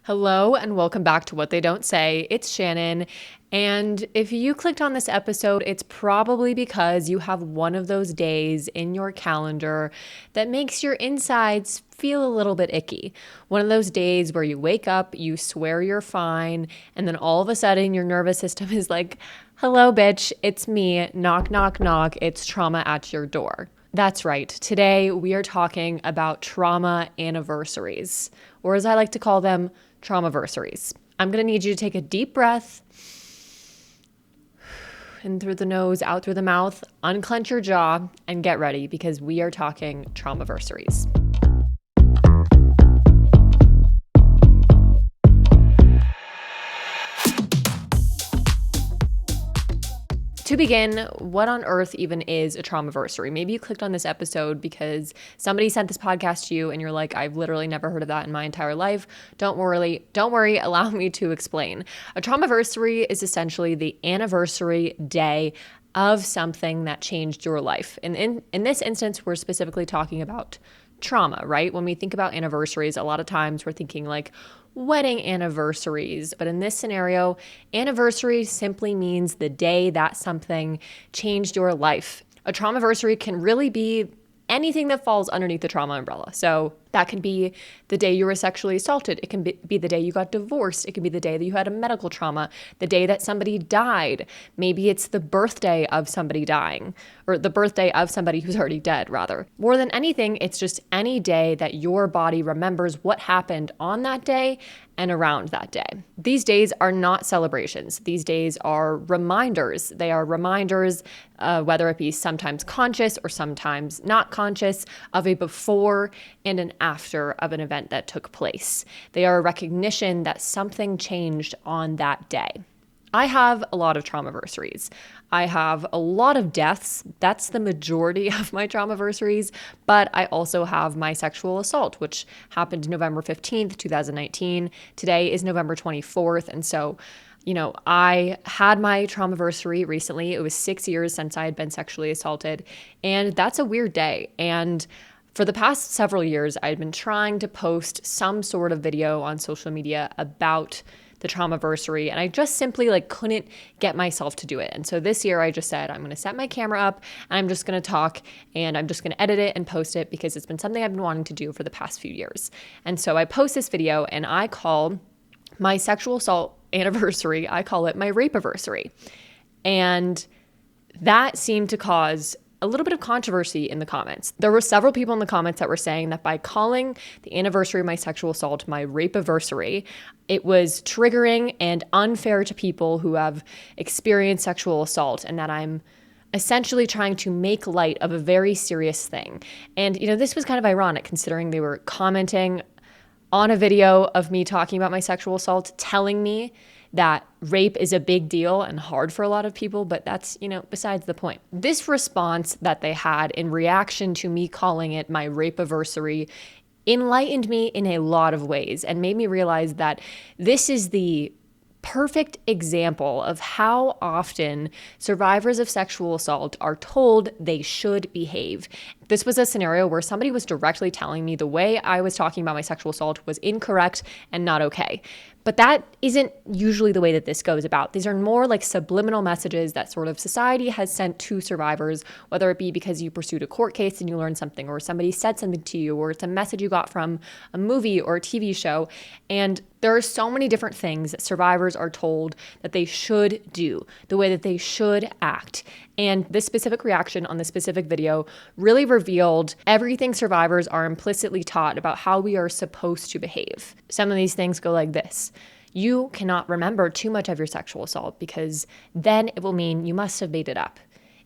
Hello and welcome back to What They Don't Say. It's Shannon. And if you clicked on this episode, it's probably because you have one of those days in your calendar that makes your insides feel a little bit icky. One of those days where you wake up, you swear you're fine, and then all of a sudden your nervous system is like, hello, bitch, it's me. Knock, knock, knock. It's trauma at your door. That's right. Today we are talking about trauma anniversaries, or as I like to call them, Traumaversaries. I'm going to need you to take a deep breath in through the nose, out through the mouth, unclench your jaw, and get ready because we are talking Traumaversaries. To begin, what on earth even is a Traumaversary? Maybe you clicked on this episode because somebody sent this podcast to you and you're like, I've literally never heard of that in my entire life. Don't worry, allow me to explain. A Traumaversary is essentially the anniversary day of something that changed your life. And in this instance, we're specifically talking about trauma, right? When we think about anniversaries, a lot of times we're thinking like wedding anniversaries. But in this scenario, anniversary simply means the day that something changed your life. A Traumaversary can really be anything that falls underneath the trauma umbrella. So that can be the day you were sexually assaulted. It can be the day you got divorced. It can be the day that you had a medical trauma, the day that somebody died. Maybe it's the birthday of somebody dying, or the birthday of somebody who's already dead, rather. More than anything, it's just any day that your body remembers what happened on that day and around that day. These days are not celebrations. These days are reminders. They are reminders, whether it be sometimes conscious or sometimes not conscious, of a before and an after of an event that took place. They are a recognition that something changed on that day. I have a lot of Traumaversaries. I have a lot of deaths. That's the majority of my Traumaversaries. But I also have my sexual assault, which happened November 15th, 2019. Today is November 24th. And so, I had my Traumaversary recently. It was 6 years since I had been sexually assaulted. And that's a weird day. And for the past several years, I'd been trying to post some sort of video on social media about the Traumaversary, and I just simply couldn't get myself to do it. And so this year I just said, I'm going to set my camera up and I'm just going to talk and I'm just going to edit it and post it because it's been something I've been wanting to do for the past few years. And so I post this video and I call my sexual assault anniversary, I call it my rape-aversary. And that seemed to cause a little bit of controversy in the comments. There were several people in the comments that were saying that by calling the anniversary of my sexual assault my rape-aversary, it was triggering and unfair to people who have experienced sexual assault, and that I'm essentially trying to make light of a very serious thing. And, this was kind of ironic considering they were commenting on a video of me talking about my sexual assault, telling me that rape is a big deal and hard for a lot of people, but that's, besides the point. This response that they had in reaction to me calling it my rape-aversary enlightened me in a lot of ways and made me realize that this is the perfect example of how often survivors of sexual assault are told they should behave. This was a scenario where somebody was directly telling me the way I was talking about my sexual assault was incorrect and not okay. But that isn't usually the way that this goes about. These are more like subliminal messages that sort of society has sent to survivors, whether it be because you pursued a court case and you learned something, or somebody said something to you, or it's a message you got from a movie or a TV show. And there are so many different things that survivors are told that they should do, the way that they should act. And this specific reaction on this specific video really revealed everything survivors are implicitly taught about how we are supposed to behave. Some of these things go like this. You cannot remember too much of your sexual assault because then it will mean you must have made it up.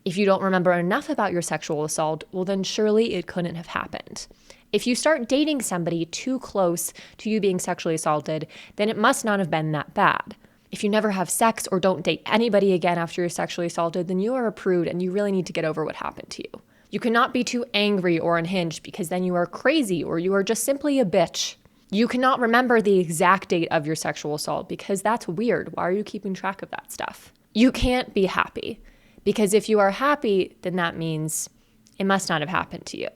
If you don't remember enough about your sexual assault, well then surely it couldn't have happened. If you start dating somebody too close to you being sexually assaulted, then it must not have been that bad. If you never have sex or don't date anybody again after you're sexually assaulted, then you are a prude and you really need to get over what happened to you. You cannot be too angry or unhinged because then you are crazy or you are just simply a bitch. You cannot remember the exact date of your sexual assault because that's weird. Why are you keeping track of that stuff? You can't be happy because if you are happy, then that means it must not have happened to you.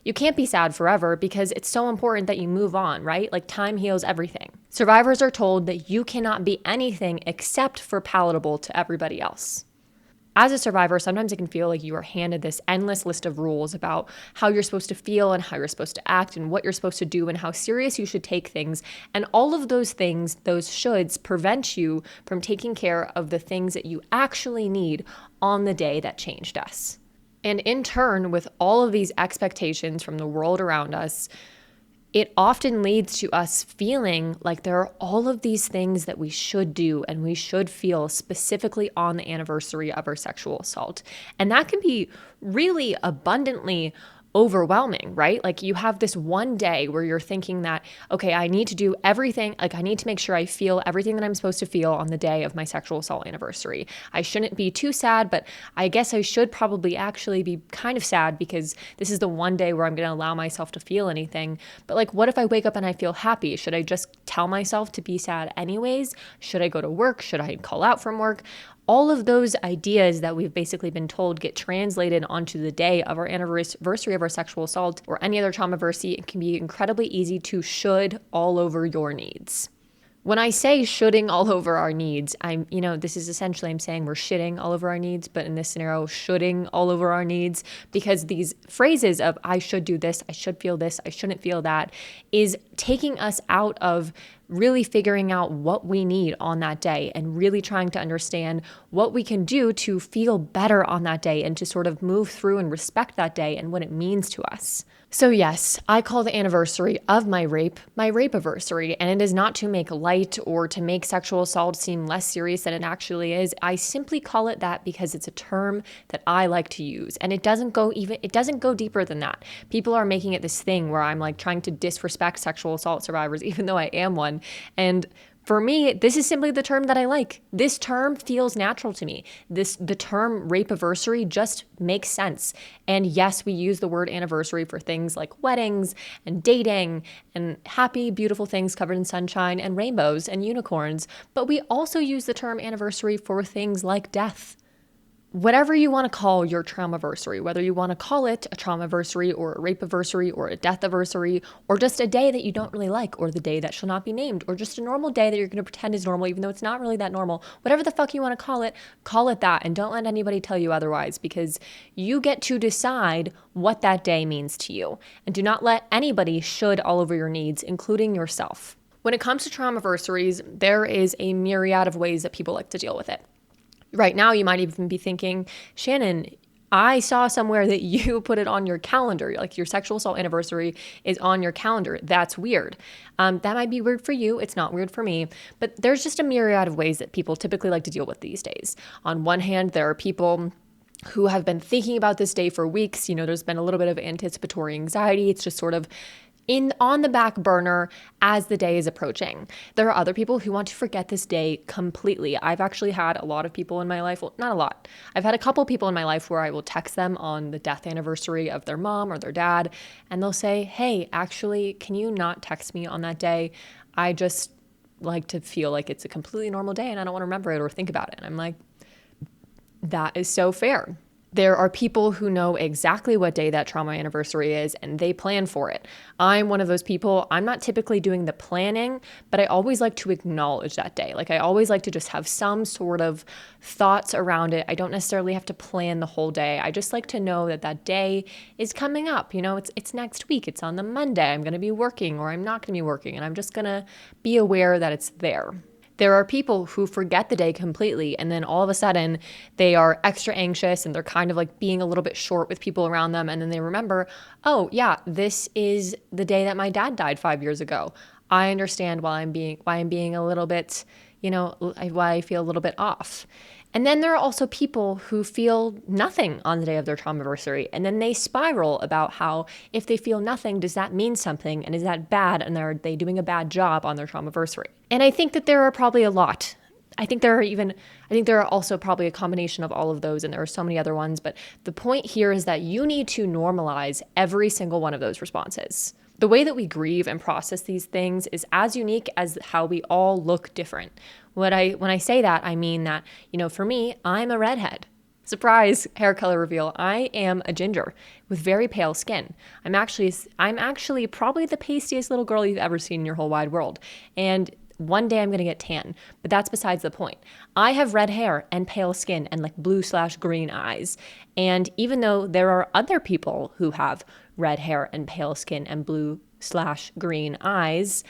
You can't be sad forever because it's so important that you move on, right? Like time heals everything. Survivors are told that you cannot be anything except for palatable to everybody else. As a survivor, sometimes it can feel like you are handed this endless list of rules about how you're supposed to feel and how you're supposed to act and what you're supposed to do and how serious you should take things. And all of those things, those shoulds, prevent you from taking care of the things that you actually need on the day that changed us. And in turn, with all of these expectations from the world around us, it often leads to us feeling like there are all of these things that we should do and we should feel specifically on the anniversary of our sexual assault. And that can be really abundantly overwhelming, right? Like you have this one day where you're thinking that, okay, I need to do everything. Like I need to make sure I feel everything that I'm supposed to feel on the day of my sexual assault anniversary. I shouldn't be too sad, but I guess I should probably actually be kind of sad because this is the one day where I'm going to allow myself to feel anything. But like, what if I wake up and I feel happy? Should I just tell myself to be sad anyways? Should I go to work? Should I call out from work? All of those ideas that we've basically been told get translated onto the day of our anniversary of our sexual assault or any other traumaversary. It can be incredibly easy to should all over your needs. When I say shoulding all over our needs, this is essentially I'm saying we're shitting all over our needs, but in this scenario, shoulding all over our needs, because these phrases of I should do this, I should feel this, I shouldn't feel that, is taking us out of really figuring out what we need on that day and really trying to understand what we can do to feel better on that day and to sort of move through and respect that day and what it means to us. So yes, I call the anniversary of my rape-aversary, and it is not to make light or to make sexual assault seem less serious than it actually is. I simply call it that because it's a term that I like to use, and it doesn't go deeper than that. People are making it this thing where I'm like trying to disrespect sexual assault survivors, even though I am one. And for me, this is simply the term that I like. This term feels natural to me. The term rape-aversary just makes sense. And yes, we use the word anniversary for things like weddings and dating and happy, beautiful things covered in sunshine and rainbows and unicorns. But we also use the term anniversary for things like death. Whatever you want to call your traumaversary, whether you want to call it a traumaversary or a rape-aversary or a death-aversary or just a day that you don't really like or the day that shall not be named or just a normal day that you're going to pretend is normal even though it's not really that normal, whatever the fuck you want to call it that, and don't let anybody tell you otherwise, because you get to decide what that day means to you, and do not let anybody should all over your needs, including yourself. When it comes to traumaversaries, there is a myriad of ways that people like to deal with it. Right now, you might even be thinking, Shannon, I saw somewhere that you put it on your calendar, like your sexual assault anniversary is on your calendar. That's weird. That might be weird for you. It's not weird for me. But there's just a myriad of ways that people typically like to deal with these days. On one hand, there are people who have been thinking about this day for weeks. There's been a little bit of anticipatory anxiety. It's just sort of on the back burner as the day is approaching. There are other people who want to forget this day completely. I've actually had a lot of people in my life, well, not a lot. I've had a couple people in my life where I will text them on the death anniversary of their mom or their dad, and they'll say, hey, actually, can you not text me on that day? I just like to feel like it's a completely normal day and I don't want to remember it or think about it. And I'm like, that is so fair. There are people who know exactly what day that trauma anniversary is and they plan for it. I'm one of those people. I'm not typically doing the planning, but I always like to acknowledge that day. Like I always like to just have some sort of thoughts around it. I don't necessarily have to plan the whole day. I just like to know that that day is coming up. It's next week. It's on the Monday. I'm going to be working or I'm not going to be working, and I'm just going to be aware that it's there. There are people who forget the day completely, and then all of a sudden they are extra anxious and they're kind of like being a little bit short with people around them. And then they remember, oh yeah, this is the day that my dad died 5 years ago. I understand why I'm being a little bit, why I feel a little bit off. And then there are also people who feel nothing on the day of their traumaversary, and then they spiral about how if they feel nothing, does that mean something? And is that bad? And are they doing a bad job on their traumaversary? And I think that there are probably a lot. I think there are also probably a combination of all of those, and there are so many other ones. But the point here is that you need to normalize every single one of those responses. The way that we grieve and process these things is as unique as how we all look different. When I say that, I mean that, for me, I'm a redhead. Surprise, hair color reveal. I am a ginger with very pale skin. I'm actually probably the pastiest little girl you've ever seen in your whole wide world. And one day I'm going to get tan, but that's besides the point. I have red hair and pale skin and like blue/green eyes. And even though there are other people who have red hair and pale skin and blue/green eyes,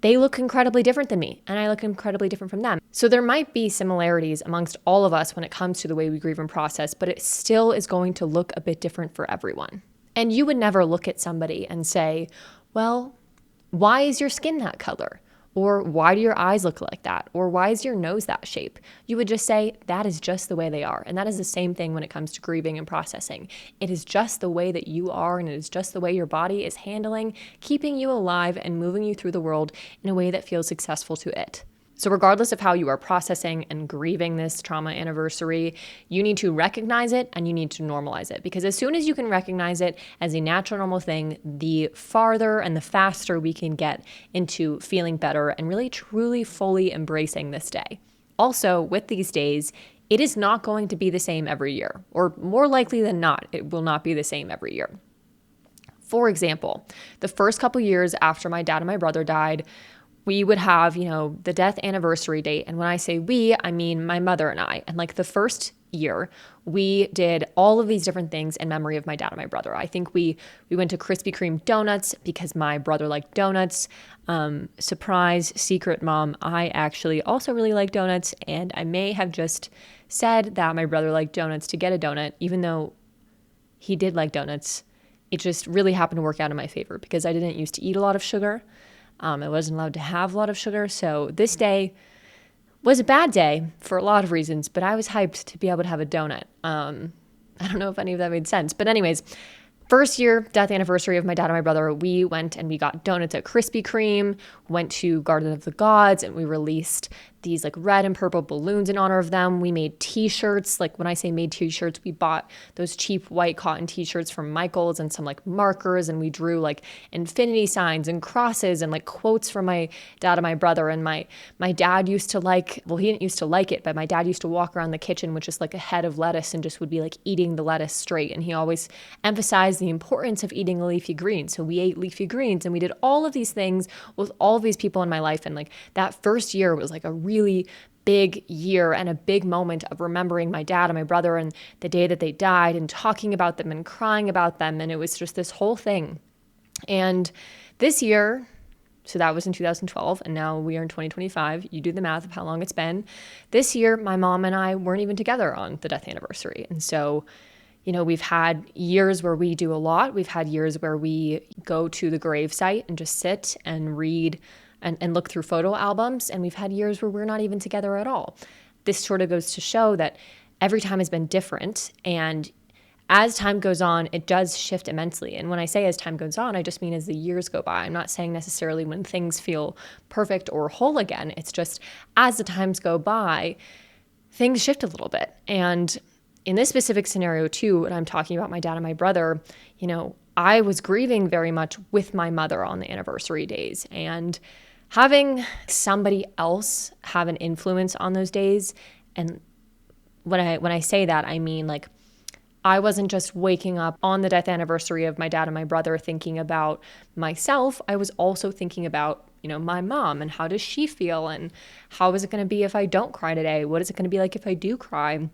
they look incredibly different than me, and I look incredibly different from them. So there might be similarities amongst all of us when it comes to the way we grieve and process, but it still is going to look a bit different for everyone. And you would never look at somebody and say, well, why is your skin that color? Or why do your eyes look like that? Or why is your nose that shape? You would just say, that is just the way they are. And that is the same thing when it comes to grieving and processing. It is just the way that you are, and it is just the way your body is handling, keeping you alive and moving you through the world in a way that feels successful to it. So regardless of how you are processing and grieving this trauma anniversary, you need to recognize it and you need to normalize it. Because as soon as you can recognize it as a natural, normal thing, the farther and the faster we can get into feeling better and really, truly, fully embracing this day. Also, with these days, it is not going to be the same every year, or more likely than not, it will not be the same every year. For example, the first couple years after my dad and my brother died, we would have, the death anniversary date. And when I say we, I mean my mother and I. And like the first year, we did all of these different things in memory of my dad and my brother. I think we went to Krispy Kreme donuts because my brother liked donuts. Surprise, secret mom, I actually also really like donuts. And I may have just said that my brother liked donuts to get a donut, even though he did like donuts. It just really happened to work out in my favor because I didn't used to eat a lot of sugar. I wasn't allowed to have a lot of sugar. So this day was a bad day for a lot of reasons, but I was hyped to be able to have a donut. I don't know if any of that made sense. But anyways, first year death anniversary of my dad and my brother, we went and we got donuts at Krispy Kreme, went to Garden of the Gods, and we released these like red and purple balloons in honor of them. We made t-shirts. Like when I say made t-shirts, we bought those cheap white cotton t-shirts from Michael's and some like markers, and we drew like infinity signs and crosses and like quotes from my dad and my brother. And my dad used to he didn't used to like it, but my dad used to walk around the kitchen with just like a head of lettuce and just would be like eating the lettuce straight. And he always emphasized the importance of eating a leafy green. So we ate leafy greens and we did all of these things with all of these people in my life. And like that first year was like a really big year and a big moment of remembering my dad and my brother and the day that they died and talking about them and crying about them. And it was just this whole thing. And this year, so that was in 2012, and now we are in 2025. You do the math of how long it's been. This year, my mom and I weren't even together on the death anniversary. And so, we've had years where we do a lot. We've had years where we go to the gravesite and just sit and read and look through photo albums. And we've had years where we're not even together at all. This sort of goes to show that every time has been different. And as time goes on, it does shift immensely. And when I say as time goes on, I just mean as the years go by. I'm not saying necessarily when things feel perfect or whole again. It's just as the times go by, things shift a little bit. And in this specific scenario too, when I'm talking about my dad and my brother, I was grieving very much with my mother on the anniversary days, and having somebody else have an influence on those days. And when I say that, I mean like I wasn't just waking up on the death anniversary of my dad and my brother thinking about myself. I was also thinking about, my mom and how does she feel, and how is it going to be if I don't cry today? What is it going to be like if I do cry?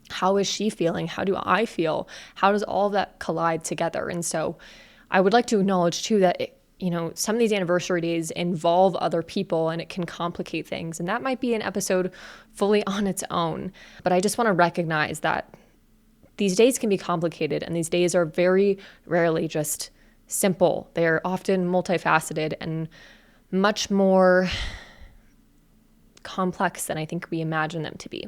How is she feeling? How do I feel? How does all of that collide together? And so I would like to acknowledge too that some of these anniversary days involve other people and it can complicate things. And that might be an episode fully on its own. But I just want to recognize that these days can be complicated, and these days are very rarely just simple. They're often multifaceted and much more complex than I think we imagine them to be.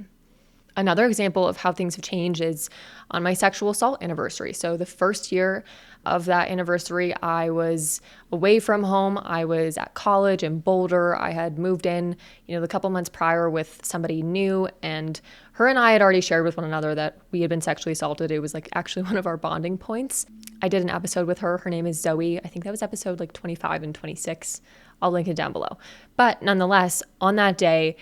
Another example of how things have changed is on my sexual assault anniversary. So the first year of that anniversary, I was away from home. I was at college in Boulder. I had moved in, the couple months prior with somebody new, and her and I had already shared with one another that we had been sexually assaulted. It was like actually one of our bonding points. I did an episode with her. Her name is Zoe. I think that was episode like 25 and 26. I'll link it down below. But nonetheless, on that day,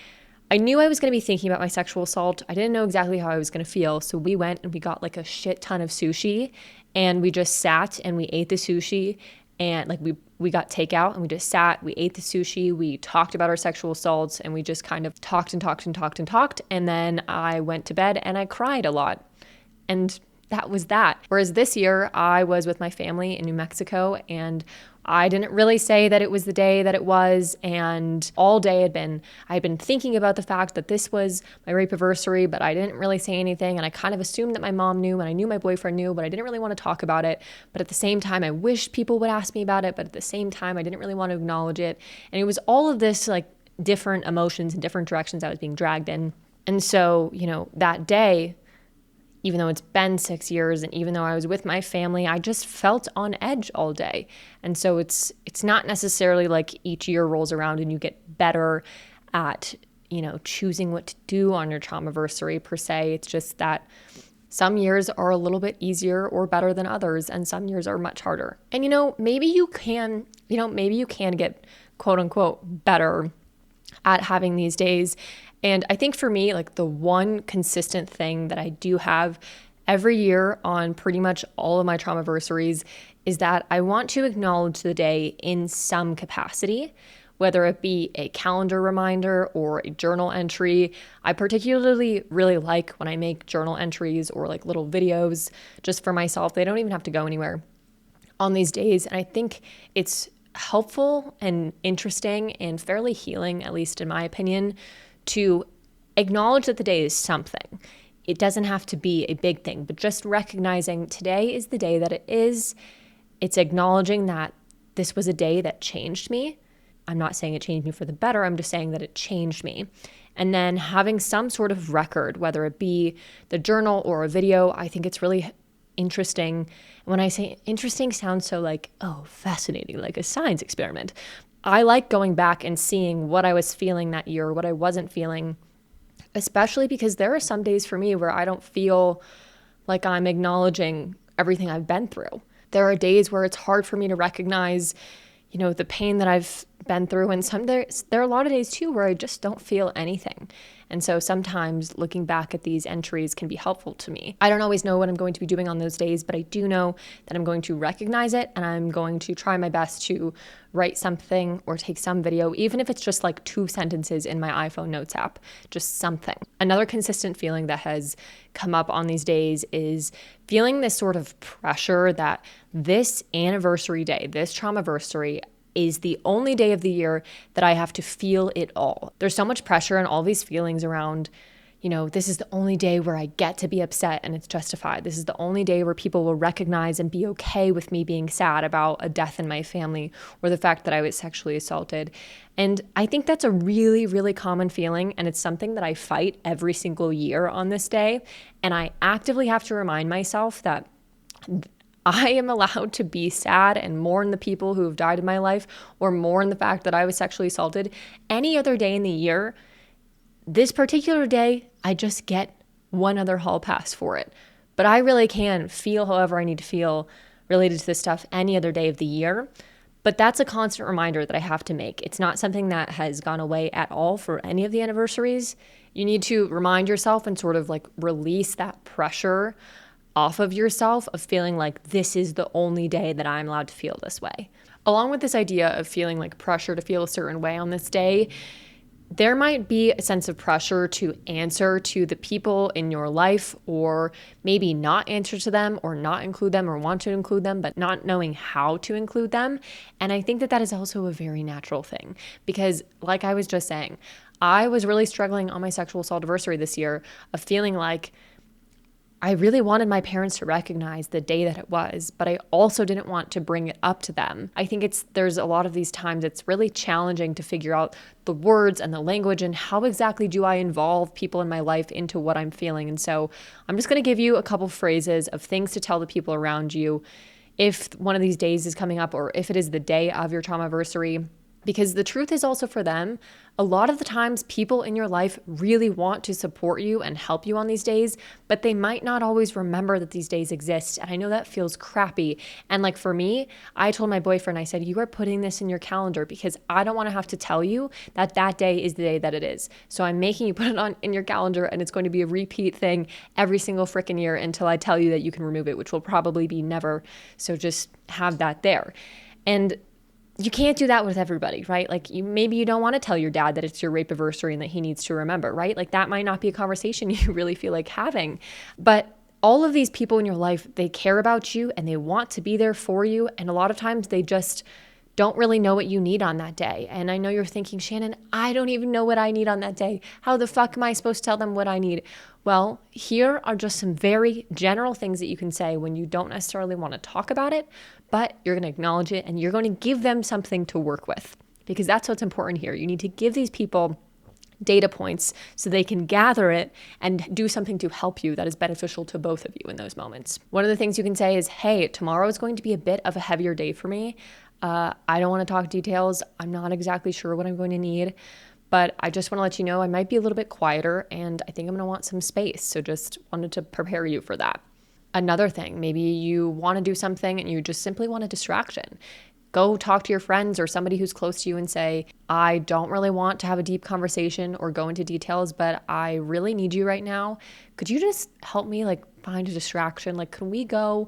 I knew I was going to be thinking about my sexual assault. I didn't know exactly how I was going to feel. So we went and we got like a shit ton of sushi, and we just sat and we ate the sushi, and like we got takeout and we just sat, we ate the sushi, we talked about our sexual assaults, and we just kind of talked and talked and talked and talked. And then I went to bed and I cried a lot. And that was that. Whereas this year I was with my family in New Mexico, and I didn't really say that it was the day that it was. And all day I had been thinking about the fact that this was my rape anniversary, but I didn't really say anything. And I kind of assumed that my mom knew, and I knew my boyfriend knew, but I didn't really want to talk about it. But at the same time, I wished people would ask me about it. But at the same time, I didn't really want to acknowledge it. And it was all of this like different emotions and different directions I was being dragged in. And so, that day, even though it's been 6 years and even though I was with my family, I just felt on edge all day. And so it's not necessarily like each year rolls around and you get better at, choosing what to do on your traumaversary per se. It's just that some years are a little bit easier or better than others, and some years are much harder. And maybe you can get quote unquote better at having these days. And I think for me, like the one consistent thing that I do have every year on pretty much all of my traumaversaries is that I want to acknowledge the day in some capacity, whether it be a calendar reminder or a journal entry. I particularly really like when I make journal entries or like little videos just for myself. They don't even have to go anywhere on these days. And I think it's helpful and interesting and fairly healing, at least in my opinion, to acknowledge that the day is something. It doesn't have to be a big thing, but just recognizing today is the day that it is. It's acknowledging that this was a day that changed me. I'm not saying it changed me for the better. I'm just saying that it changed me. And then having some sort of record, whether it be the journal or a video, I think it's really interesting. When I say interesting, sounds so like, oh, fascinating, like a science experiment. I like going back and seeing what I was feeling that year, what I wasn't feeling, especially because there are some days for me where I don't feel like I'm acknowledging everything I've been through. There are days where it's hard for me to recognize, the pain that I've been through. And there are a lot of days too where I just don't feel anything. And so sometimes looking back at these entries can be helpful to me. I don't always know what I'm going to be doing on those days, but I do know that I'm going to recognize it, and I'm going to try my best to write something or take some video, even if it's just like 2 sentences in my iPhone notes app, just something. Another consistent feeling that has come up on these days is feeling this sort of pressure that this anniversary day, this traumaversary, is the only day of the year that I have to feel it all. There's so much pressure and all these feelings around, this is the only day where I get to be upset and it's justified. This is the only day where people will recognize and be okay with me being sad about a death in my family or the fact that I was sexually assaulted. And I think that's a really, really common feeling, and it's something that I fight every single year on this day. And I actively have to remind myself that I am allowed to be sad and mourn the people who have died in my life or mourn the fact that I was sexually assaulted any other day in the year. This particular day, I just get one other hall pass for it. But I really can feel however I need to feel related to this stuff any other day of the year. But that's a constant reminder that I have to make. It's not something that has gone away at all for any of the anniversaries. You need to remind yourself and sort of like release that pressure off of yourself of feeling like this is the only day that I'm allowed to feel this way. Along with this idea of feeling like pressure to feel a certain way on this day, there might be a sense of pressure to answer to the people in your life, or maybe not answer to them or not include them or want to include them, but not knowing how to include them. And I think that that is also a very natural thing because, like I was just saying, I was really struggling on my sexual assault anniversary this year of feeling like I really wanted my parents to recognize the day that it was, but I also didn't want to bring it up to them. I think there's a lot of these times it's really challenging to figure out the words and the language and how exactly do I involve people in my life into what I'm feeling. And so I'm just going to give you a couple phrases of things to tell the people around you if one of these days is coming up or if it is the day of your traumaversary. Because the truth is also for them, a lot of the times people in your life really want to support you and help you on these days, but they might not always remember that these days exist. And I know that feels crappy. And like for me, I told my boyfriend, I said, you are putting this in your calendar because I don't want to have to tell you that that day is the day that it is. So I'm making you put it on in your calendar, and it's going to be a repeat thing every single freaking year until I tell you that you can remove it, which will probably be never. So just have that there. And you can't do that with everybody, right? Like maybe you don't want to tell your dad that it's your rape anniversary and that he needs to remember, right? Like that might not be a conversation you really feel like having. But all of these people in your life, they care about you and they want to be there for you. And a lot of times they just don't really know what you need on that day. And I know you're thinking, Shannon, I don't even know what I need on that day. How the fuck am I supposed to tell them what I need? Well, here are just some very general things that you can say when you don't necessarily want to talk about it, but you're going to acknowledge it and you're going to give them something to work with, because that's what's important here. You need to give these people data points so they can gather it and do something to help you that is beneficial to both of you in those moments. One of the things you can say is, hey, tomorrow is going to be a bit of a heavier day for me. I don't want to talk details. I'm not exactly sure what I'm going to need, but I just want to let you know I might be a little bit quieter and I think I'm going to want some space. So just wanted to prepare you for that. Another thing, maybe you want to do something and you just simply want a distraction. Go talk to your friends or somebody who's close to you and say, I don't really want to have a deep conversation or go into details, but I really need you right now. Could you just help me find a distraction? Can we go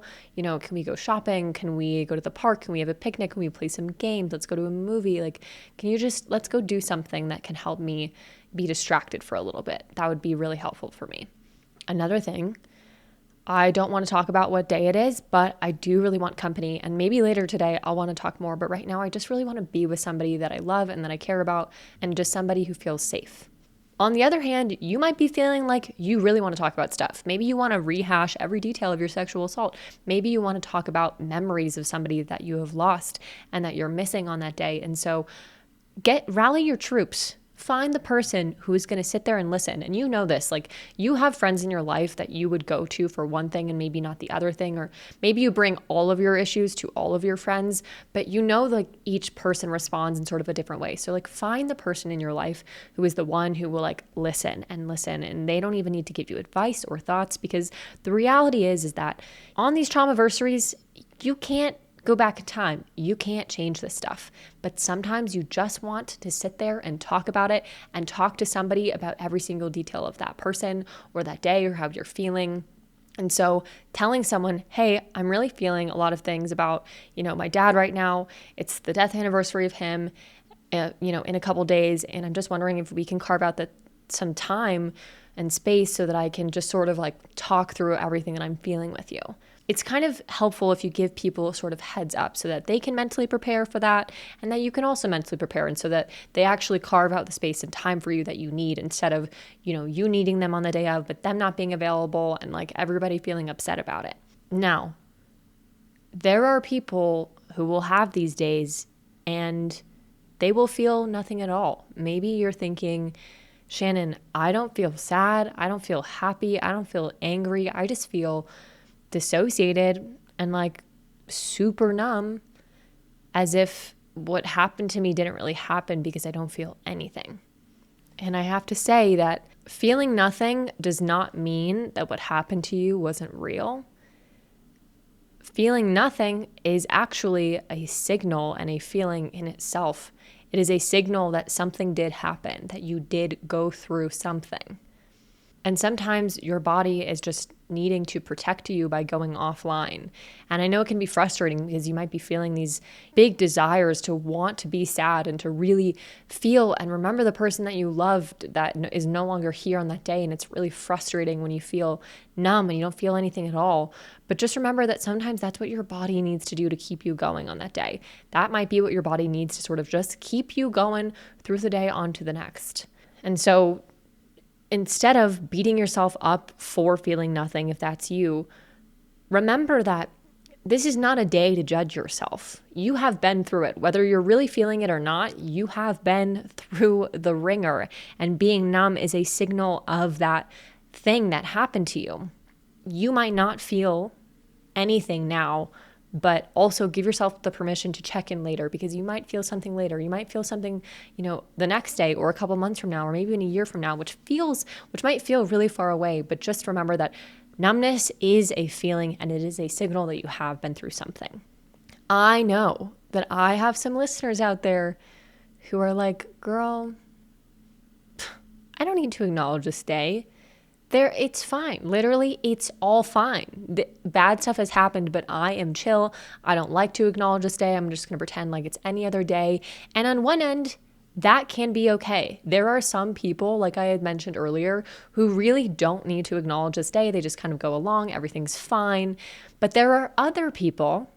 shopping? Can we go to the park? Can we have a picnic? Can we play some games? Let's go to a movie. Let's go do something that can help me be distracted for a little bit. That would be really helpful for me. Another thing, I don't want to talk about what day it is, but I do really want company. And maybe later today I'll want to talk more. But right now I just really want to be with somebody that I love and that I care about, and just somebody who feels safe. On the other hand, you might be feeling like you really want to talk about stuff. Maybe you want to rehash every detail of your sexual assault. Maybe you want to talk about memories of somebody that you have lost and that you're missing on that day. And so rally your troops. Find the person who is going to sit there and listen. And you know this, you have friends in your life that you would go to for one thing and maybe not the other thing, or maybe you bring all of your issues to all of your friends, but each person responds in sort of a different way. So find the person in your life who is the one who will listen, and they don't even need to give you advice or thoughts, because the reality is that on these Traumaversaries, you can't go back in time. You can't change this stuff. But sometimes you just want to sit there and talk about it and talk to somebody about every single detail of that person or that day or how you're feeling. And so telling someone, hey, I'm really feeling a lot of things about, my dad right now. It's the death anniversary of him, in a couple days. And I'm just wondering if we can carve out some time and space so that I can just sort of talk through everything that I'm feeling with you. It's kind of helpful if you give people a sort of heads up so that they can mentally prepare for that, and that you can also mentally prepare, and so that they actually carve out the space and time for you that you need, instead of, you needing them on the day of, but them not being available and everybody feeling upset about it. Now, there are people who will have these days and they will feel nothing at all. Maybe you're thinking, Shannon, I don't feel sad. I don't feel happy. I don't feel angry. I just feel dissociated and super numb, as if what happened to me didn't really happen, because I don't feel anything. And I have to say that feeling nothing does not mean that what happened to you wasn't real. Feeling nothing is actually a signal and a feeling in itself. It is a signal that something did happen, that you did go through something. And sometimes your body is just needing to protect you by going offline. And I know it can be frustrating, because you might be feeling these big desires to want to be sad and to really feel and remember the person that you loved that is no longer here on that day. And it's really frustrating when you feel numb and you don't feel anything at all. But just remember that sometimes that's what your body needs to do to keep you going on that day. That might be what your body needs to sort of just keep you going through the day on to the next. And so instead of beating yourself up for feeling nothing, if that's you, remember that this is not a day to judge yourself. You have been through it. Whether you're really feeling it or not, you have been through the ringer. And being numb is a signal of that thing that happened to you. You might not feel anything now, but also give yourself the permission to check in later, because you might feel something later. You might feel something, the next day or a couple months from now, or maybe in a year from now, which might feel really far away. But just remember that numbness is a feeling, and it is a signal that you have been through something. I know that I have some listeners out there who are like, girl, I don't need to acknowledge this day. It's fine. Literally, it's all fine. The bad stuff has happened, but I am chill. I don't like to acknowledge this day. I'm just going to pretend like it's any other day. And on one end, that can be okay. There are some people, like I had mentioned earlier, who really don't need to acknowledge this day. They just kind of go along. Everything's fine. But there are other people,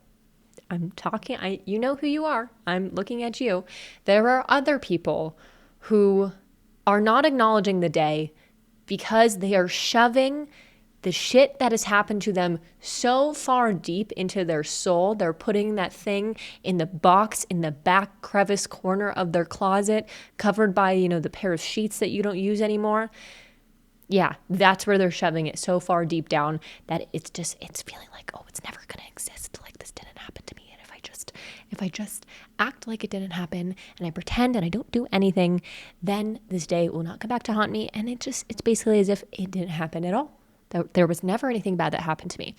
you know who you are. I'm looking at you. There are other people who are not acknowledging the day because they are shoving the shit that has happened to them so far deep into their soul. They're putting that thing in the box in the back crevice corner of their closet, covered by, the pair of sheets that you don't use anymore. Yeah, that's where they're shoving it so far deep down that it's feeling like, oh, it's never going to exist. Like, this didn't happen to me. And if I just act like it didn't happen and I pretend and I don't do anything, then this day will not come back to haunt me. And it's basically as if it didn't happen at all. There was never anything bad that happened to me.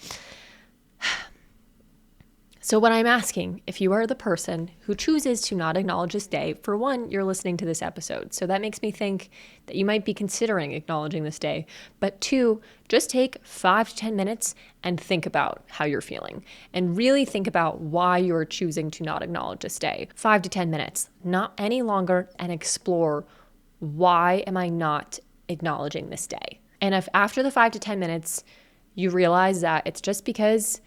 So what I'm asking, if you are the person who chooses to not acknowledge this day, for one, you're listening to this episode. So that makes me think that you might be considering acknowledging this day. But two, just take 5 to 10 minutes and think about how you're feeling, and really think about why you're choosing to not acknowledge this day. 5 to 10 minutes, not any longer, and explore, why am I not acknowledging this day? And if after the 5 to 10 minutes, you realize that it's just because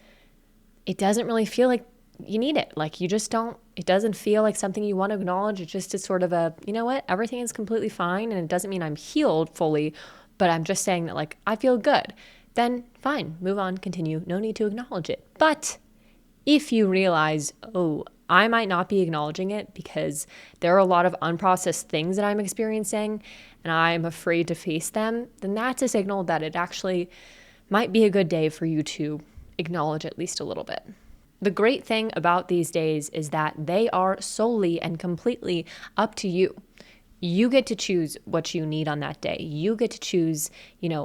it doesn't really feel like you need it. Like, you just don't, it doesn't feel like something you want to acknowledge. It's just sort of a, you know what, everything is completely fine. And it doesn't mean I'm healed fully, but I'm just saying that, like, I feel good. Then fine, move on, continue. No need to acknowledge it. But if you realize, oh, I might not be acknowledging it because there are a lot of unprocessed things that I'm experiencing and I'm afraid to face them, then that's a signal that it actually might be a good day for you to acknowledge at least a little bit. The great thing about these days is that they are solely and completely up to you. You get to choose what you need on that day. You get to choose,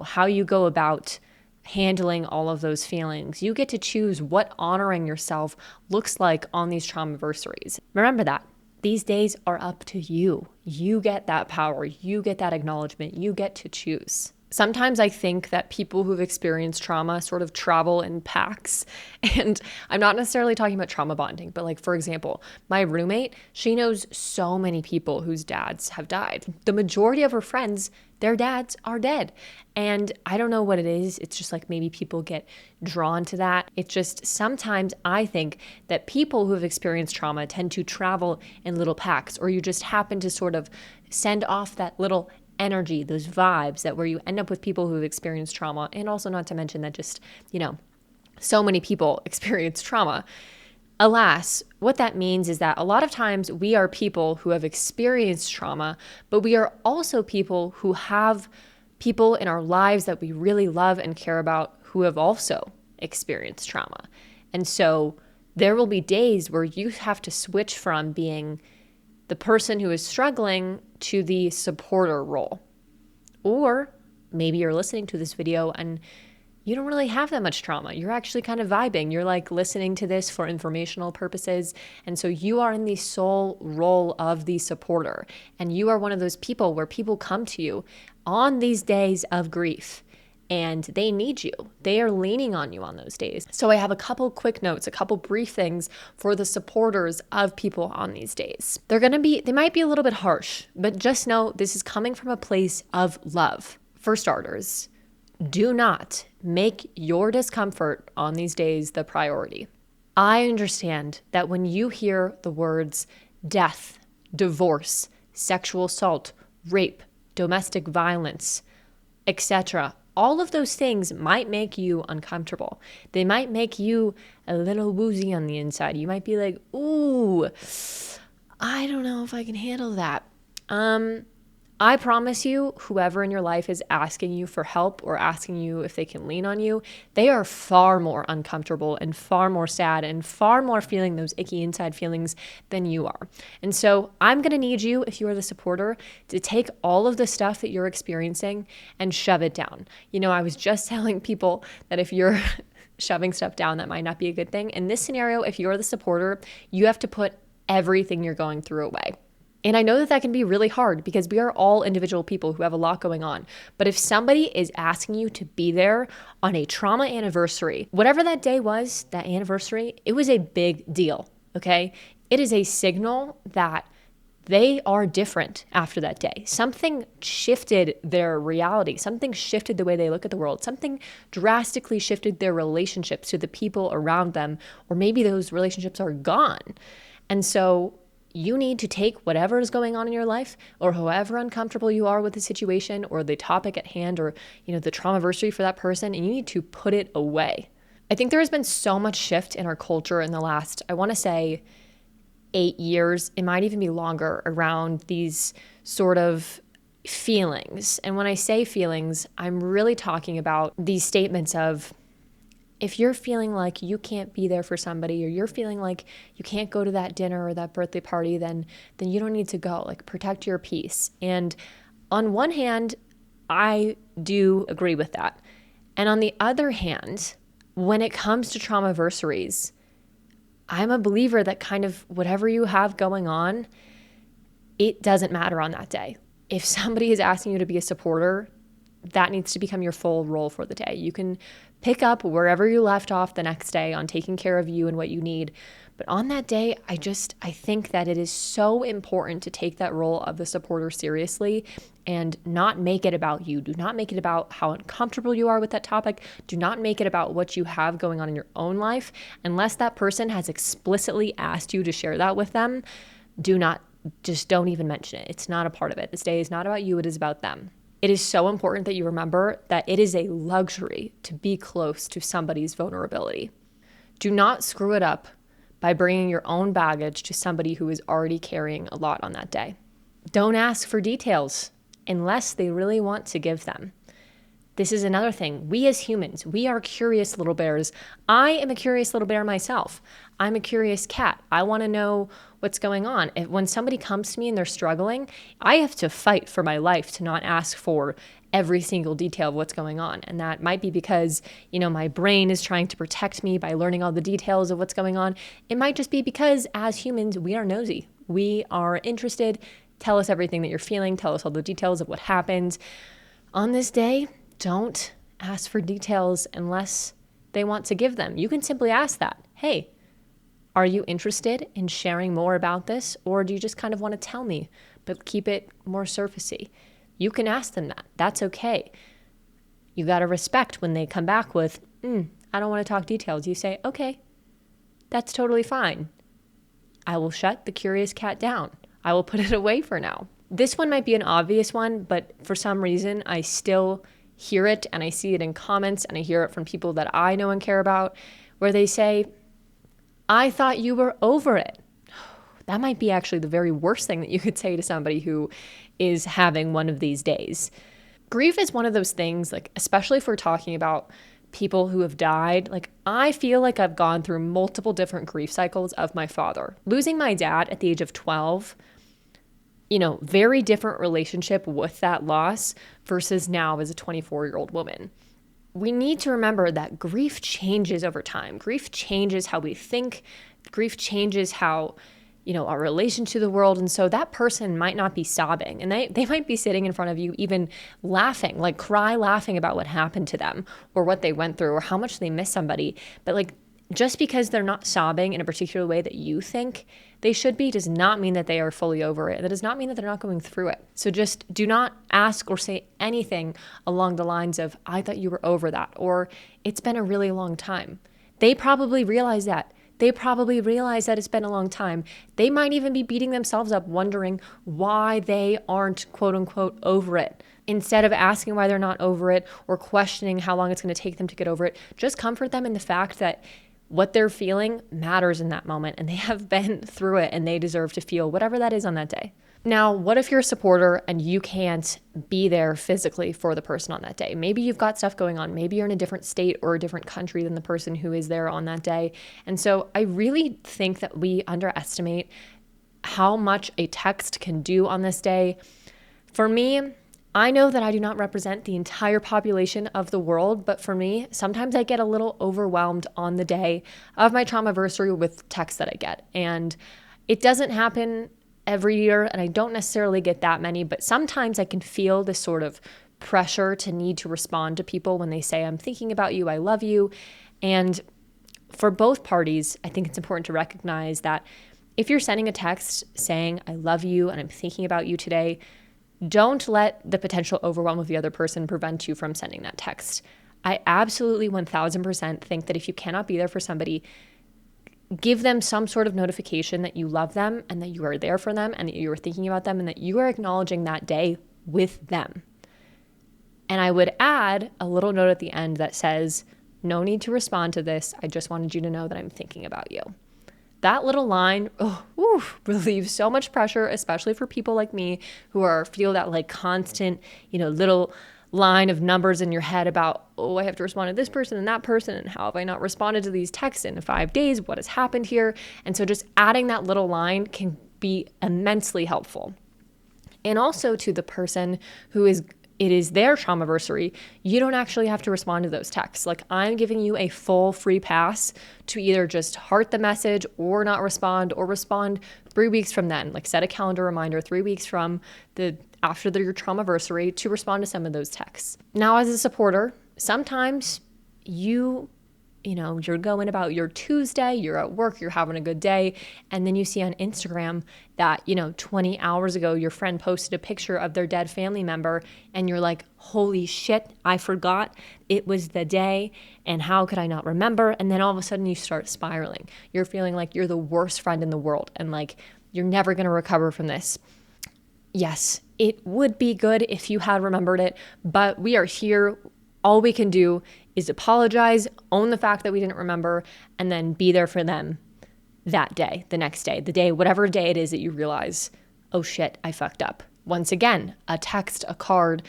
how you go about handling all of those feelings. You get to choose what honoring yourself looks like on these Traumaversaries. Remember that. These days are up to you. You get that power. You get that acknowledgement. You get to choose. Sometimes I think that people who've experienced trauma sort of travel in packs. And I'm not necessarily talking about trauma bonding, but like, for example, my roommate, she knows so many people whose dads have died. The majority of her friends, their dads are dead. And I don't know what it is. It's just like maybe people get drawn to that. It's just sometimes I think that people who have experienced trauma tend to travel in little packs, or you just happen to sort of send off that little energy, those vibes, that where you end up with people who've experienced trauma. And also, not to mention that just, so many people experience trauma. Alas, what that means is that a lot of times we are people who have experienced trauma, but we are also people who have people in our lives that we really love and care about who have also experienced trauma. And so there will be days where you have to switch from being the person who is struggling to the supporter role. Or maybe you're listening to this video and you don't really have that much trauma. You're actually kind of vibing. You're like listening to this for informational purposes. And so you are in the sole role of the supporter. And you are one of those people where people come to you on these days of grief and they need you. They are leaning on you on those days. So I have a couple quick notes, a couple brief things for the supporters of people on these days. They might be a little bit harsh, but just know this is coming from a place of love. For starters, do not make your discomfort on these days the priority. I understand that when you hear the words death, divorce, sexual assault, rape, domestic violence, etc., all of those things might make you uncomfortable. They might make you a little woozy on the inside. You might be like, ooh, I don't know if I can handle that. I promise you, whoever in your life is asking you for help or asking you if they can lean on you, they are far more uncomfortable and far more sad and far more feeling those icky inside feelings than you are. And so I'm going to need you, if you are the supporter, to take all of the stuff that you're experiencing and shove it down. I was just telling people that if you're shoving stuff down, that might not be a good thing. In this scenario, if you're the supporter, you have to put everything you're going through away. And I know that that can be really hard because we are all individual people who have a lot going on. But if somebody is asking you to be there on a trauma anniversary, whatever that day was, that anniversary, it was a big deal, okay? It is a signal that they are different after that day. Something shifted their reality. Something shifted the way they look at the world. Something drastically shifted their relationships to the people around them, or maybe those relationships are gone. And so you need to take whatever is going on in your life, or however uncomfortable you are with the situation or the topic at hand, or the traumaversary for that person, and you need to put it away. I think there has been so much shift in our culture in the last, I want to say, 8 years. It might even be longer, around these sort of feelings. And when I say feelings, I'm really talking about these statements of, if you're feeling like you can't be there for somebody, or you're feeling like you can't go to that dinner or that birthday party, then you don't need to go. Like, protect your peace. And on one hand, I do agree with that. And on the other hand, when it comes to traumaversaries, I'm a believer that kind of whatever you have going on, it doesn't matter on that day. If somebody is asking you to be a supporter, that needs to become your full role for the day. You can pick up wherever you left off the next day on taking care of you and what you need. But on that day, I think that it is so important to take that role of the supporter seriously and not make it about you. Do not make it about how uncomfortable you are with that topic. Do not make it about what you have going on in your own life. Unless that person has explicitly asked you to share that with them, don't even mention it. It's not a part of it. This day is not about you. It is about them. It is so important that you remember that it is a luxury to be close to somebody's vulnerability. Do not screw it up by bringing your own baggage to somebody who is already carrying a lot on that day. Don't ask for details unless they really want to give them. This is another thing. We as humans, we are curious little bears. I am a curious little bear myself. I'm a curious cat. I want to know what's going on. When somebody comes to me and they're struggling, I have to fight for my life to not ask for every single detail of what's going on. And that might be because, my brain is trying to protect me by learning all the details of what's going on. It might just be because as humans, we are nosy. We are interested. Tell us everything that you're feeling. Tell us all the details of what happened. On this day, don't ask for details unless they want to give them. You can simply ask that. Hey, are you interested in sharing more about this? Or do you just kind of want to tell me, but keep it more surfacey? You can ask them that. That's okay. You got to respect when they come back with, I don't want to talk details. You say, okay, that's totally fine. I will shut the curious cat down. I will put it away for now. This one might be an obvious one, but for some reason, I still hear it, and I see it in comments, and I hear it from people that I know and care about, where they say, I thought you were over it. That might be actually the very worst thing that you could say to somebody who is having one of these days. Grief is one of those things, especially if we're talking about people who have died. I feel like I've gone through multiple different grief cycles of my father. Losing my dad at the age of 12, very different relationship with that loss versus now as a 24-year-old woman. We need to remember that grief changes over time. Grief changes how we think. Grief changes how, our relation to the world. And so that person might not be sobbing, and they might be sitting in front of you even laughing, cry laughing about what happened to them or what they went through or how much they miss somebody. But just because they're not sobbing in a particular way that you think they should be does not mean that they are fully over it. That does not mean that they're not going through it. So just do not ask or say anything along the lines of, I thought you were over that, or it's been a really long time. They probably realize that. They probably realize that it's been a long time. They might even be beating themselves up wondering why they aren't quote unquote over it. Instead of asking why they're not over it or questioning how long it's going to take them to get over it, just comfort them in the fact that what they're feeling matters in that moment, and they have been through it, and they deserve to feel whatever that is on that day. Now, what if you're a supporter and you can't be there physically for the person on that day? Maybe you've got stuff going on. Maybe you're in a different state or a different country than the person who is there on that day. And so I really think that we underestimate how much a text can do on this day. For me, I know that I do not represent the entire population of the world, but for me, sometimes I get a little overwhelmed on the day of my Traumaversary with texts that I get. And it doesn't happen every year, and I don't necessarily get that many, but sometimes I can feel this sort of pressure to need to respond to people when they say, I'm thinking about you, I love you. And for both parties, I think it's important to recognize that if you're sending a text saying, I love you and I'm thinking about you today, don't let the potential overwhelm of the other person prevent you from sending that text. I absolutely 1000% think that if you cannot be there for somebody, give them some sort of notification that you love them and that you are there for them and that you are thinking about them and that you are acknowledging that day with them. And I would add a little note at the end that says, no need to respond to this. I just wanted you to know that I'm thinking about you. That little line relieves so much pressure, especially for people like me who feel that like constant, little line of numbers in your head about, I have to respond to this person and that person, and how have I not responded to these texts in 5 days? What has happened here? And so just adding that little line can be immensely helpful. And also to the person it is their Traumaversary, you don't actually have to respond to those texts. Like, I'm giving you a full free pass to either just heart the message or not respond, or respond 3 weeks from then. Like, set a calendar reminder 3 weeks from after your Traumaversary to respond to some of those texts. Now, as a supporter, sometimes you're going about your Tuesday, you're at work, you're having a good day, and then you see on Instagram that, 20 hours ago, your friend posted a picture of their dead family member, and you're like, holy shit, I forgot it was the day, and how could I not remember? And then all of a sudden you start spiraling. You're feeling like you're the worst friend in the world, and like, you're never going to recover from this. Yes, it would be good if you had remembered it, but we are here. All we can do is apologize, own the fact that we didn't remember, and then be there for them that day, the next day, the day, whatever day it is that you realize, oh shit, I fucked up. Once again, a text, a card.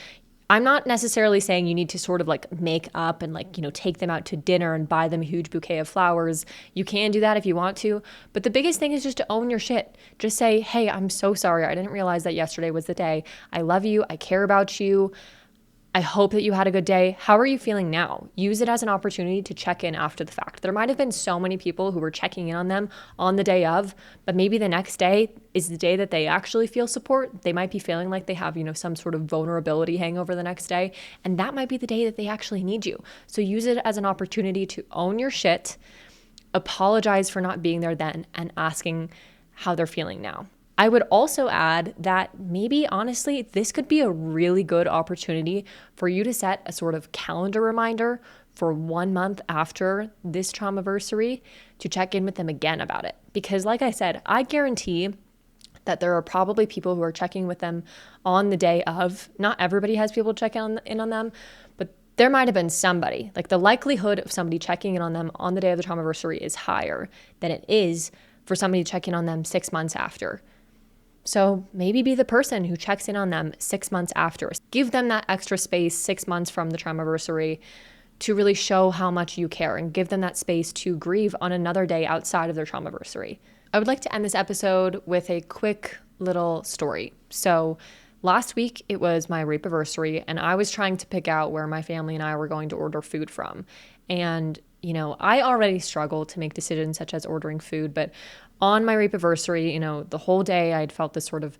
I'm not necessarily saying you need to sort of like make up and take them out to dinner and buy them a huge bouquet of flowers. You can do that if you want to, but the biggest thing is just to own your shit. Just say, hey, I'm so sorry. I didn't realize that yesterday was the day. I love you. I care about you. I hope that you had a good day. How are you feeling now? Use it as an opportunity to check in after the fact. There might have been so many people who were checking in on them on the day of, but maybe the next day is the day that they actually feel support. They might be feeling like they have, some sort of vulnerability hangover the next day, and that might be the day that they actually need you. So use it as an opportunity to own your shit, apologize for not being there then, and asking how they're feeling now. I would also add that maybe, honestly, this could be a really good opportunity for you to set a sort of calendar reminder for 1 month after this Traumaversary to check in with them again about it. Because like I said, I guarantee that there are probably people who are checking with them on the day of. Not everybody has people check in on them, but there might have been somebody. Like, the likelihood of somebody checking in on them on the day of the Traumaversary is higher than it is for somebody to check in on them 6 months after. So maybe be the person who checks in on them 6 months after. Give them that extra space 6 months from the Traumaversary to really show how much you care, and give them that space to grieve on another day outside of their Traumaversary. I would like to end this episode with a quick little story. So last week it was my rape-aversary, and I was trying to pick out where my family and I were going to order food from. And I already struggle to make decisions such as ordering food, but on my rape-aversary, the whole day I'd felt this sort of,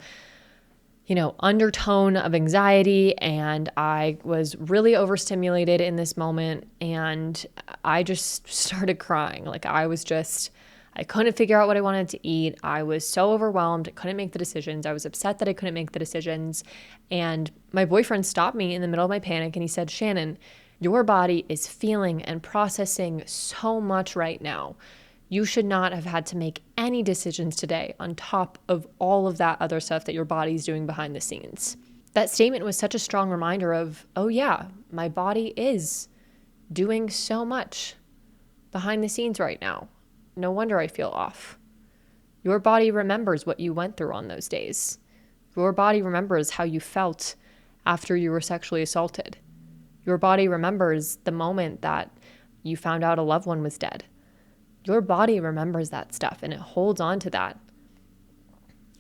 undertone of anxiety, and I was really overstimulated in this moment, and I just started crying. Like, I couldn't figure out what I wanted to eat. I was so overwhelmed. I couldn't make the decisions. I was upset that I couldn't make the decisions. And my boyfriend stopped me in the middle of my panic, and he said, Shannon, your body is feeling and processing so much right now. You should not have had to make any decisions today on top of all of that other stuff that your body's doing behind the scenes. That statement was such a strong reminder of, oh yeah, my body is doing so much behind the scenes right now. No wonder I feel off. Your body remembers what you went through on those days. Your body remembers how you felt after you were sexually assaulted. Your body remembers the moment that you found out a loved one was dead. Your body remembers that stuff and it holds on to that.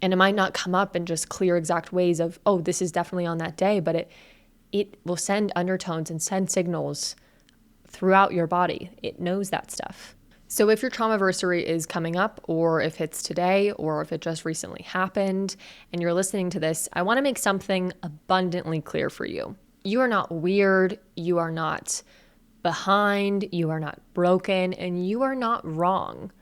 And it might not come up in just clear exact ways of, oh, this is definitely on that day, but it will send undertones and send signals throughout your body. It knows that stuff. So if your traumaversary is coming up, or if it's today, or if it just recently happened, and you're listening to this, I want to make something abundantly clear for you. You are not weird, you are not behind, you are not broken, and you are not wrong.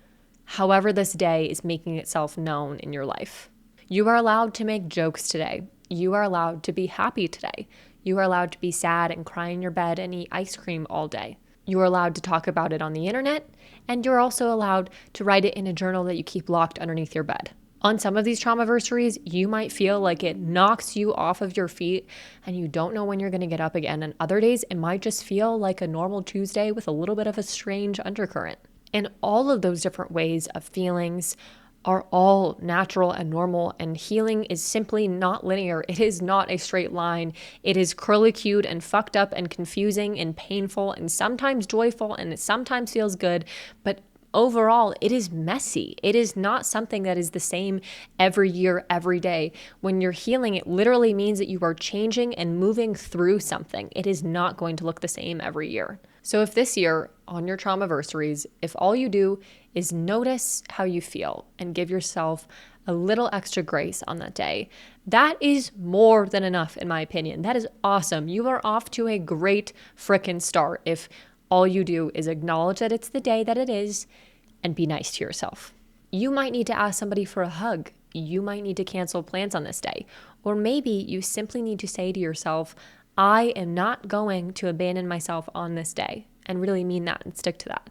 However, this day is making itself known in your life. You are allowed to make jokes today. You are allowed to be happy today. You are allowed to be sad and cry in your bed and eat ice cream all day. You are allowed to talk about it on the internet, and you're also allowed to write it in a journal that you keep locked underneath your bed. On some of these traumaversaries, you might feel like it knocks you off of your feet and you don't know when you're going to get up again. And other days, it might just feel like a normal Tuesday with a little bit of a strange undercurrent. And all of those different ways of feelings are all natural and normal, and healing is simply not linear. It is not a straight line. It is curlicued and fucked up and confusing and painful and sometimes joyful, and it sometimes feels good, but overall, it is messy. It is not something that is the same every year, every day. When you're healing, it literally means that you are changing and moving through something. It is not going to look the same every year. So if this year, on your traumaversaries, if all you do is notice how you feel and give yourself a little extra grace on that day, that is more than enough, in my opinion. That is awesome. You are off to a great frickin' start if all you do is acknowledge that it's the day that it is and be nice to yourself. You might need to ask somebody for a hug. You might need to cancel plans on this day. Or maybe you simply need to say to yourself, I am not going to abandon myself on this day, and really mean that and stick to that.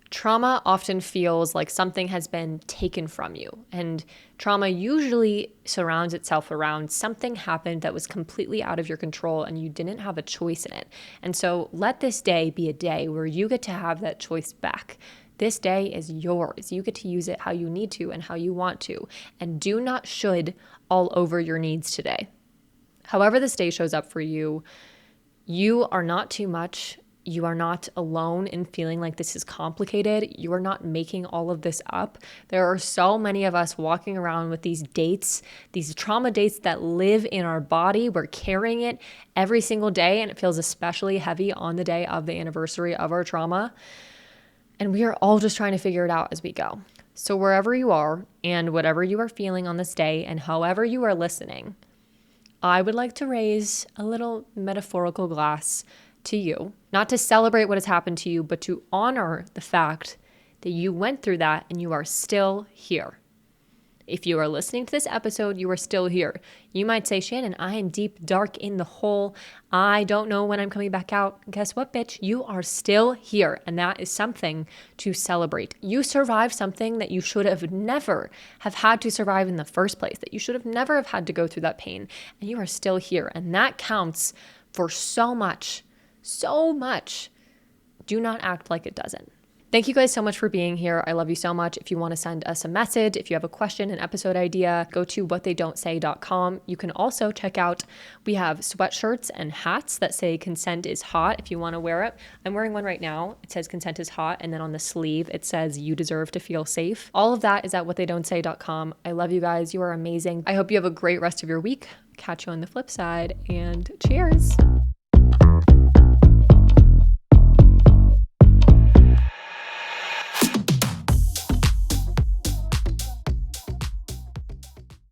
Trauma often feels like something has been taken from you, and trauma usually surrounds itself around something happened that was completely out of your control and you didn't have a choice in it. And so let this day be a day where you get to have that choice back. This day is yours. You get to use it how you need to and how you want to, and do not should all over your needs today. However this day shows up for you, you are not too much. You are not alone in feeling like this is complicated. You are not making all of this up. There are so many of us walking around with these dates, these trauma dates that live in our body. We're carrying it every single day, and it feels especially heavy on the day of the anniversary of our trauma. And we are all just trying to figure it out as we go. So wherever you are and whatever you are feeling on this day and however you are listening, I would like to raise a little metaphorical glass to you, not to celebrate what has happened to you, but to honor the fact that you went through that and you are still here. If you are listening to this episode, you are still here. You might say, Shannon, I am deep, dark in the hole. I don't know when I'm coming back out. Guess what, bitch? You are still here. And that is something to celebrate. You survived something that you should have never have had to survive in the first place, that you should have never have had to go through that pain. And you are still here. And that counts for so much, so much. Do not act like it doesn't. Thank you guys so much for being here. I love you so much. If you want to send us a message, if you have a question, an episode idea, go to whattheydon'tsay.com. You can also check out, we have sweatshirts and hats that say consent is hot if you want to wear it. I'm wearing one right now. It says consent is hot. And then on the sleeve, it says you deserve to feel safe. All of that is at whattheydon'tsay.com. I love you guys. You are amazing. I hope you have a great rest of your week. Catch you on the flip side, and cheers.